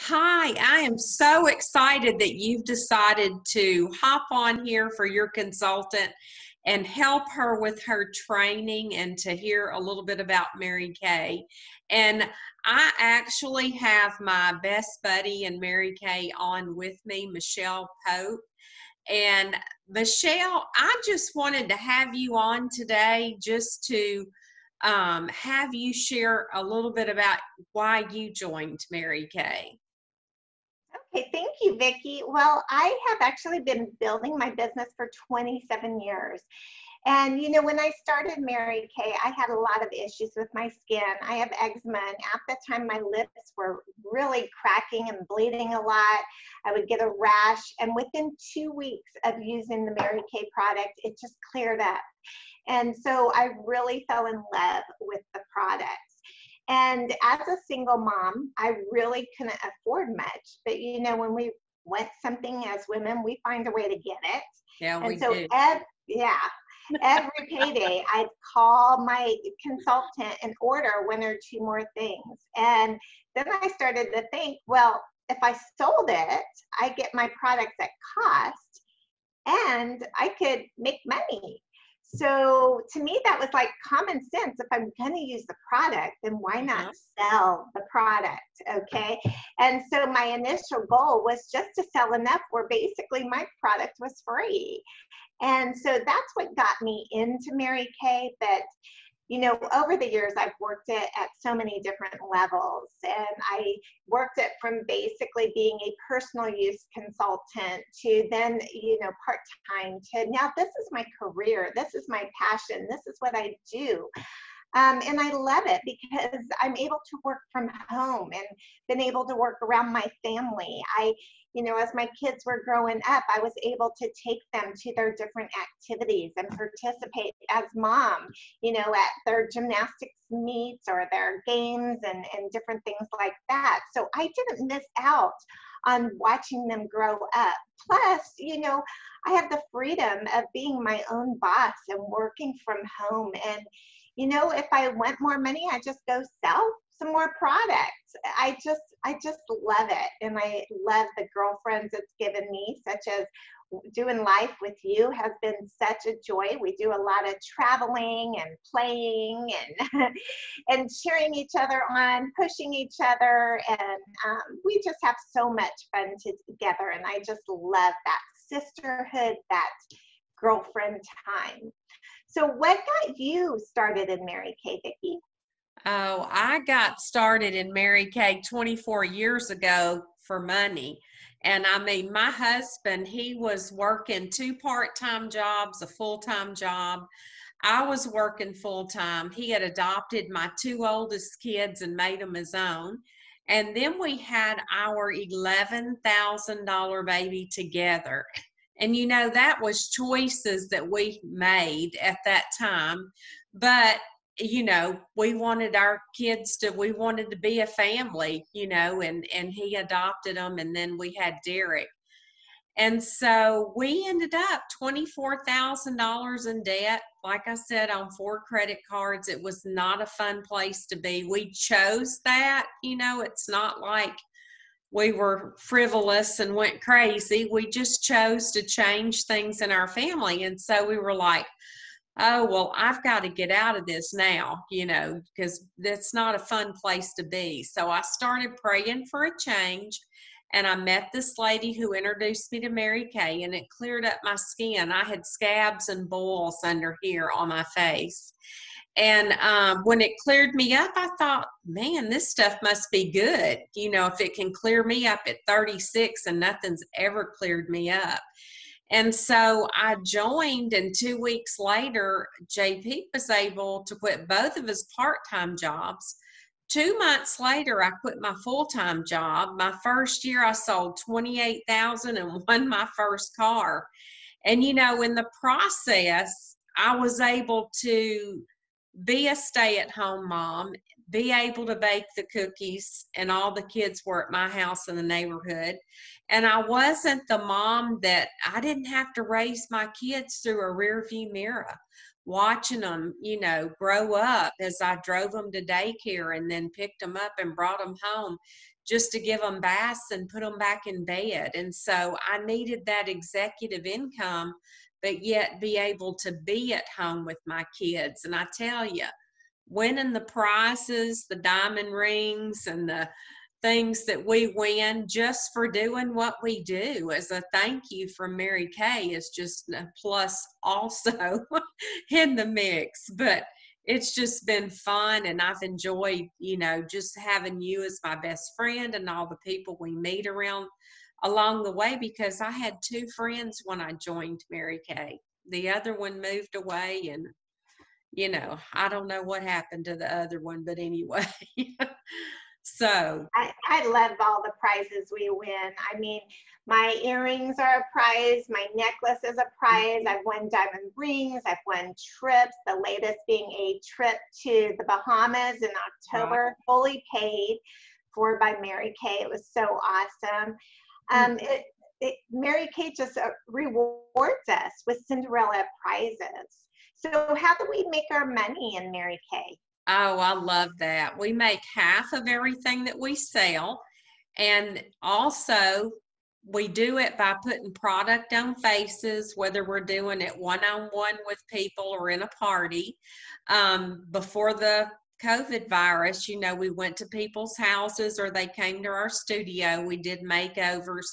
Hi, I am so excited that you've decided to hop on here for your consultant and help her with her training and to hear a little bit about Mary Kay. And I actually have my best buddy and Mary Kay on with me, Michelle Pope. And Michelle, I just wanted to have you on today just to have you share a little bit about why you joined Mary Kay. Okay, thank you, Vicki. Well, I have actually been building my business for 27 years. And when I started Mary Kay, I had a lot of issues with my skin. I have eczema, and at the time, my lips were really cracking and bleeding a lot. I would get a rash, and within 2 weeks of using the Mary Kay product, it just cleared up. And so I really fell in love with the product. And as a single mom, I really couldn't afford much. But when we want something as women, we find a way to get it. Yeah, And we so, do. yeah, every payday, I'd call my consultant and order one or two more things. And then I started to think, well, if I sold it, I get my products at cost and I could make money. So to me, that was like common sense. If I'm going to use the product, then why not Uh-huh. sell the product? Okay. And so my initial goal was just to sell enough where basically my product was free. And so that's what got me into Mary Kay. But over the years, I've worked it at so many different levels. And I worked it from basically being a personal use consultant to then, part-time to now this is my career. This is my passion. This is what I do. And I love it because I'm able to work from home and been able to work around my family. As my kids were growing up, I was able to take them to their different activities and participate as mom, at their gymnastics meets or their games and different things like that. So I didn't miss out on watching them grow up. Plus, I have the freedom of being my own boss and working from home. And if I want more money, I just go sell some more products. I just love it. And I love the girlfriends it's given me, such as doing life with you has been such a joy. We do a lot of traveling and playing and and cheering each other on, pushing each other, and we just have so much fun together. And I just love that sisterhood, that girlfriend time. So what got you started in Mary Kay, Vicki? Oh, I got started in Mary Kay 24 years ago for money. And I mean, my husband, he was working two part-time jobs, a full-time job. I was working full-time. He had adopted my two oldest kids and made them his own. And then we had our $11,000 baby together. And that was choices that we made at that time. But we wanted our kids we wanted to be a family, and he adopted them, and then we had Derek. And so we ended up $24,000 in debt, like I said, on 4 credit cards. It was not a fun place to be. We chose that, it's not like we were frivolous and went crazy. We just chose to change things in our family. And so we were like, oh, well, I've got to get out of this now, because that's not a fun place to be. So I started praying for a change, and I met this lady who introduced me to Mary Kay, and it cleared up my skin. I had scabs and boils under here on my face. And when it cleared me up, I thought, man, this stuff must be good. If it can clear me up at 36 and nothing's ever cleared me up. And so I joined, and 2 weeks later, JP was able to quit both of his part-time jobs. 2 months later, I quit my full-time job. My first year, I sold 28,000 and won my first car. And in the process, I was able to be a stay-at-home mom, be able to bake the cookies, and all the kids were at my house in the neighborhood. And I wasn't the mom that I didn't have to raise my kids through a rear view mirror, watching them, grow up as I drove them to daycare and then picked them up and brought them home. just to give them baths and put them back in bed. And so I needed that executive income, but yet be able to be at home with my kids. And I tell you, winning the prizes, the diamond rings, and the things that we win just for doing what we do as a thank you from Mary Kay is just a plus also in the mix. But it's just been fun, and I've enjoyed, just having you as my best friend and all the people we meet around along the way, because I had two friends when I joined Mary Kay. The other one moved away, and I don't know what happened to the other one, but anyway. So I love all the prizes we win. I mean, my earrings are a prize. My necklace is a prize. I've won diamond rings. I've won trips, the latest being a trip to the Bahamas in October, fully paid for by Mary Kay. It was so awesome. Mary Kay just rewards us with Cinderella prizes. So how do we make our money in Mary Kay? Oh, I love that. We make half of everything that we sell. And also, we do it by putting product on faces, whether we're doing it one-on-one with people or in a party. Before the COVID virus, we went to people's houses or they came to our studio. We did makeovers.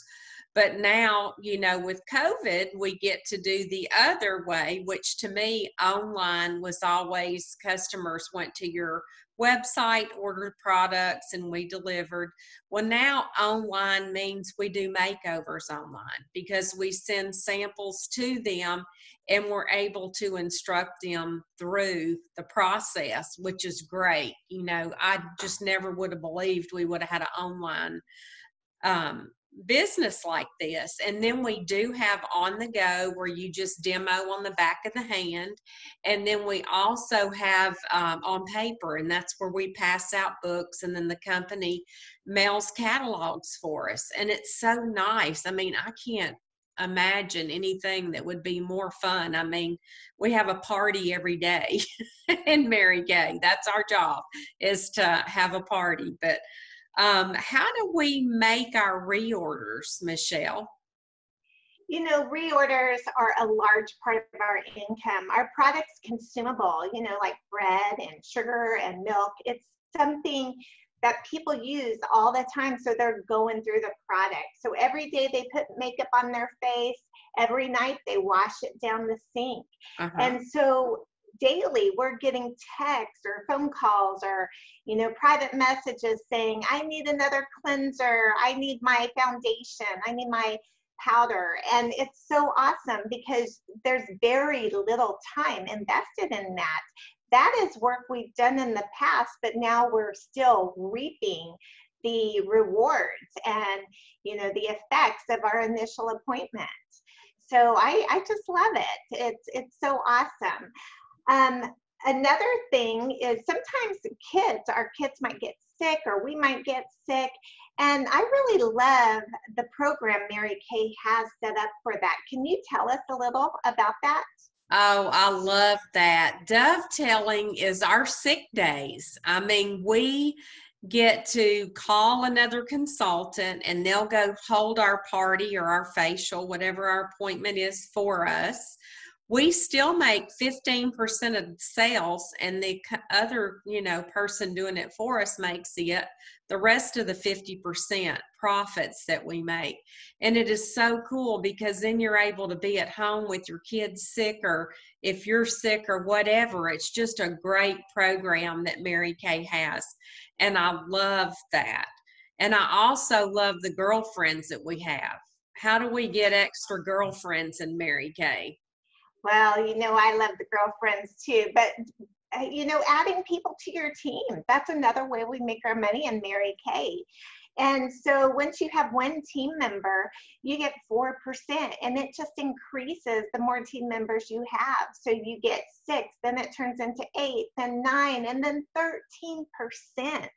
But now, with COVID, we get to do the other way, which to me, online was always customers went to your website, ordered products, and we delivered. Well, now online means we do makeovers online because we send samples to them and we're able to instruct them through the process, which is great. I just never would have believed we would have had an online business like this. And then we do have on the go where you just demo on the back of the hand, and then we also have on paper, and that's where we pass out books, and then the company mails catalogs for us. And it's so nice. I mean, I can't imagine anything that would be more fun. I mean, we have a party every day in Mary Kay. That's our job, is to have a party. But how do we make our reorders, Michelle? Reorders are a large part of our income. Our product's consumable, like bread and sugar and milk. It's something that people use all the time, so they're going through the product. So every day they put makeup on their face. Every night they wash it down the sink. And so daily we're getting texts or phone calls or private messages saying, I need another cleanser, I need my foundation, I need my powder. And it's so awesome because there's very little time invested in that. That is work we've done in the past, but now we're still reaping the rewards and the effects of our initial appointment. So I just love it. It's so awesome. Another thing is sometimes our kids might get sick or we might get sick. And I really love the program Mary Kay has set up for that. Can you tell us a little about that? Oh, I love that. Dovetailing is our sick days. I mean, we get to call another consultant and they'll go hold our party or our facial, whatever our appointment is for us. We still make 15% of sales, and the other, person doing it for us makes the rest of the 50% profits that we make. And it is so cool because then you're able to be at home with your kids sick, or if you're sick or whatever. It's just a great program that Mary Kay has. And I love that. And I also love the girlfriends that we have. How do we get extra girlfriends in Mary Kay? Well, I love the girlfriends too, but adding people to your team, that's another way we make our money in Mary Kay. And so once you have one team member, you get 4%, and it just increases the more team members you have. So you get 6, then it turns into 8, then 9, and then 13%.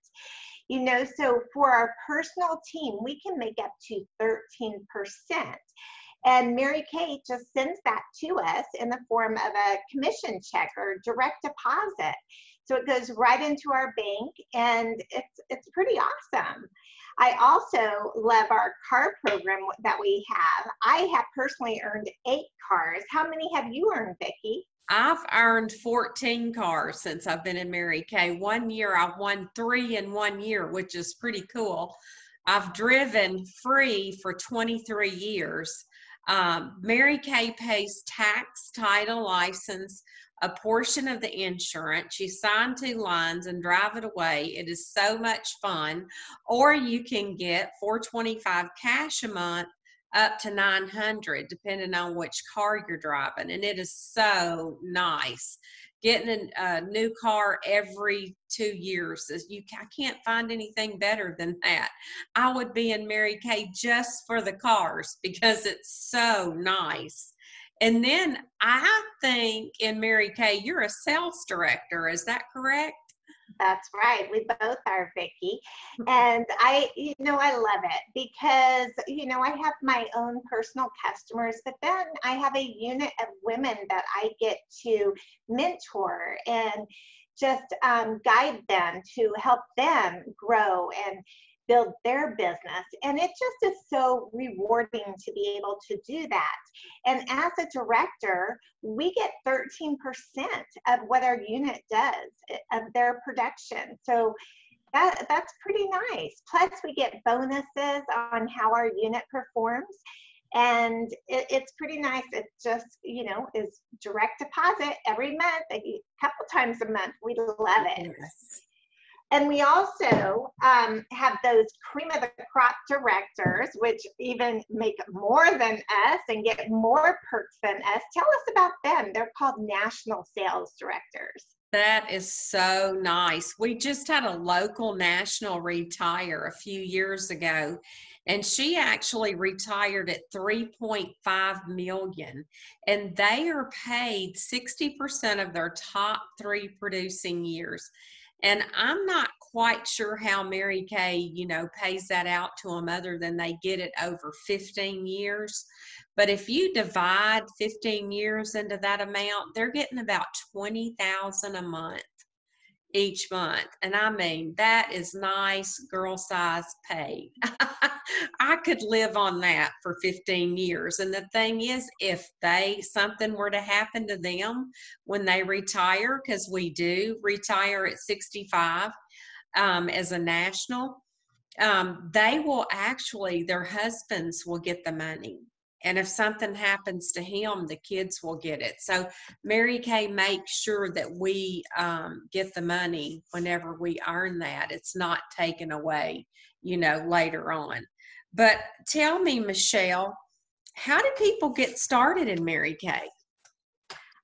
So for our personal team, we can make up to 13%. And Mary Kay just sends that to us in the form of a commission check or direct deposit. So it goes right into our bank, and it's pretty awesome. I also love our car program that we have. I have personally earned 8 cars. How many have you earned, Vicki? I've earned 14 cars since I've been in Mary Kay. One year I've won 3 in 1 year, which is pretty cool. I've driven free for 23 years. Mary Kay pays tax, title, license, a portion of the insurance. You sign 2 lines and drive it away. It is so much fun. Or you can get $425 cash a month up to 900 depending on which car you're driving, and it is so nice. Getting a new car every 2 years is I can't find anything better than that. I would be in Mary Kay just for the cars because it's so nice. And then I think in Mary Kay you're a sales director, is that correct? That's right. We both are, Vicki. And I love it because, I have my own personal customers, but then I have a unit of women that I get to mentor and just guide them to help them grow and build their business. And it just is so rewarding to be able to do that. And as a director, we get 13% of what our unit does of their production. So that's pretty nice. Plus we get bonuses on how our unit performs. And it's pretty nice. It just, is direct deposit every month, a couple times a month. We love it. Yes. And we also have those cream of the crop directors, which even make more than us and get more perks than us. Tell us about them. They're called national sales directors. That is so nice. We just had a local national retire a few years ago, and she actually retired at 3.5 million, and they are paid 60% of their top 3 producing years. And I'm not quite sure how Mary Kay, pays that out to them other than they get it over 15 years. But if you divide 15 years into that amount, they're getting about $20,000 a month each month. And I mean, that is nice girl size pay. I could live on that for 15 years. And the thing is, if something were to happen to them when they retire, because we do retire at 65 as a national, they will actually, their husbands will get the money. And if something happens to him, the kids will get it. So Mary Kay makes sure that we get the money whenever we earn that. It's not taken away, later on. But tell me, Michelle, how do people get started in Mary Kay?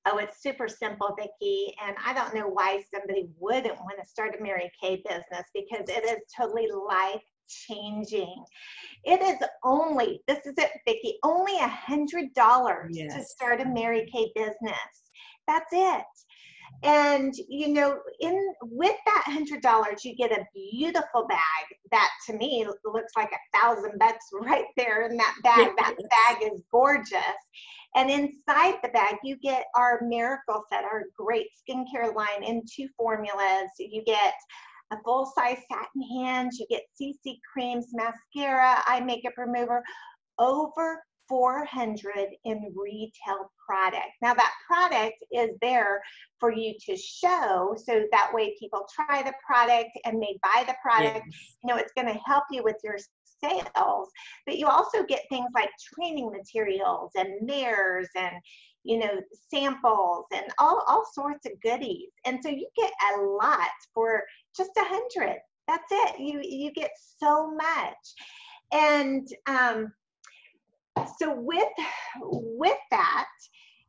Oh, it's super simple, Vicki. And I don't know why somebody wouldn't want to start a Mary Kay business, because it is totally life changing. It is only, this is it, Vicki, only $100 Yes. to start a Mary Kay business. That's it. And with that $100, you get a beautiful bag that to me looks like $1,000 right there in that bag. That bag is gorgeous. And inside the bag, you get our Miracle Set, our great skincare line in 2 formulas. You get a full-size satin hand, you get CC creams, mascara, eye makeup remover, over 400 in retail product. Now that product is there for you to show, so that way people try the product and they buy the product. Yes. It's going to help you with your sales, but you also get things like training materials and mirrors and samples and all sorts of goodies. And so you get a lot for just 100. That's it. You get so much. And so with that,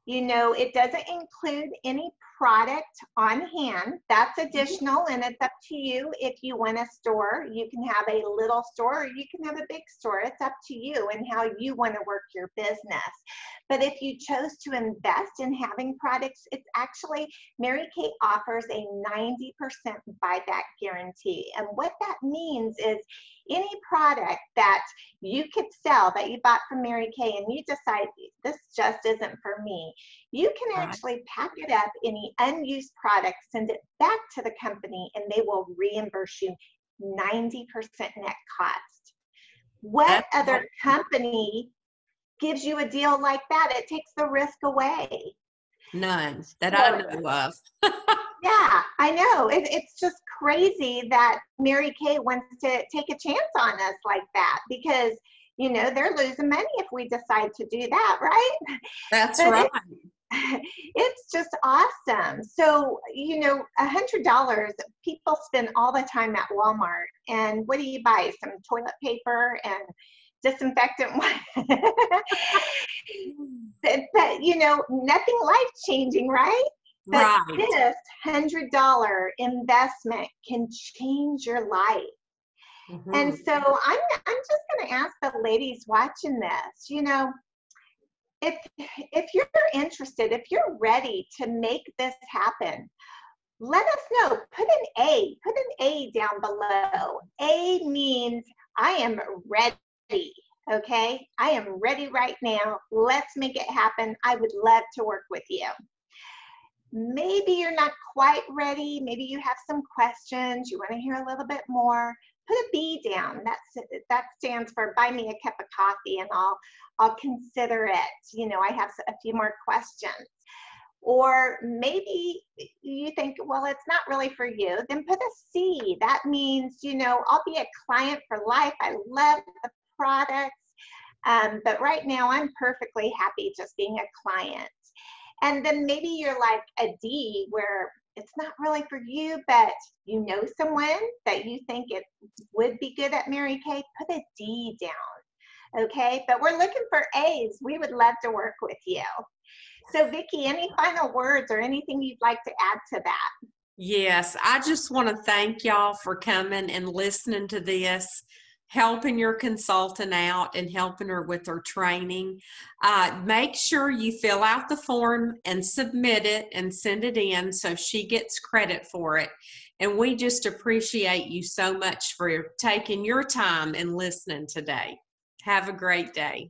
it doesn't include any product on hand. That's additional, and it's up to you. If you want a store, you can have a little store or you can have a big store. It's up to you and how you want to work your business. But if you chose to invest in having products, it's actually, Mary Kay offers a 90% buyback guarantee. And what that means is any product that you could sell that you bought from Mary Kay and you decide this just isn't for me, you can actually pack it up, any unused product, send it back to the company, and they will reimburse you 90% net cost. What That's other company gives you a deal like that? It takes the risk away. none that I So, know of. yeah, I know. It's just crazy that Mary Kay wants to take a chance on us like that because, you know, they're losing money if we decide to do that, right? That's But right. it's just awesome. So, you know, $100, people spend all the time at Walmart. And what do you buy? Some toilet paper and disinfectant. But, you know, nothing life changing, right? But Right. this $100 investment can change your life. And Mhm. so I'm just going to ask the ladies watching this, you know, if you're interested, if you're ready to make this happen, let us know. Put an A down below. A means I am ready. Okay, I am ready right now. Let's make it happen. I would love to work with you. Maybe you're not quite ready. Maybe you have some questions. You want to hear a little bit more. Put a B down. That stands for buy me a cup of coffee, and I'll consider it. You know, I have a few more questions. Or maybe you think, well, it's not really for you. Then put a C. That means, you know, I'll be a client for life. I love the products, but right now I'm perfectly happy just being a client. And then maybe you're like a D where it's not really for you, but you know someone that you think it would be good at Mary Kay, put a D down, okay? But we're looking for A's. We would love to work with you. So Vicki, any final words or anything you'd like to add to that? Yes, I just want to thank y'all for coming and listening to this, helping your consultant out and helping her with her training. Make sure you fill out the form and submit it and send it in so she gets credit for it. And we just appreciate you so much for taking your time and listening today. Have a great day.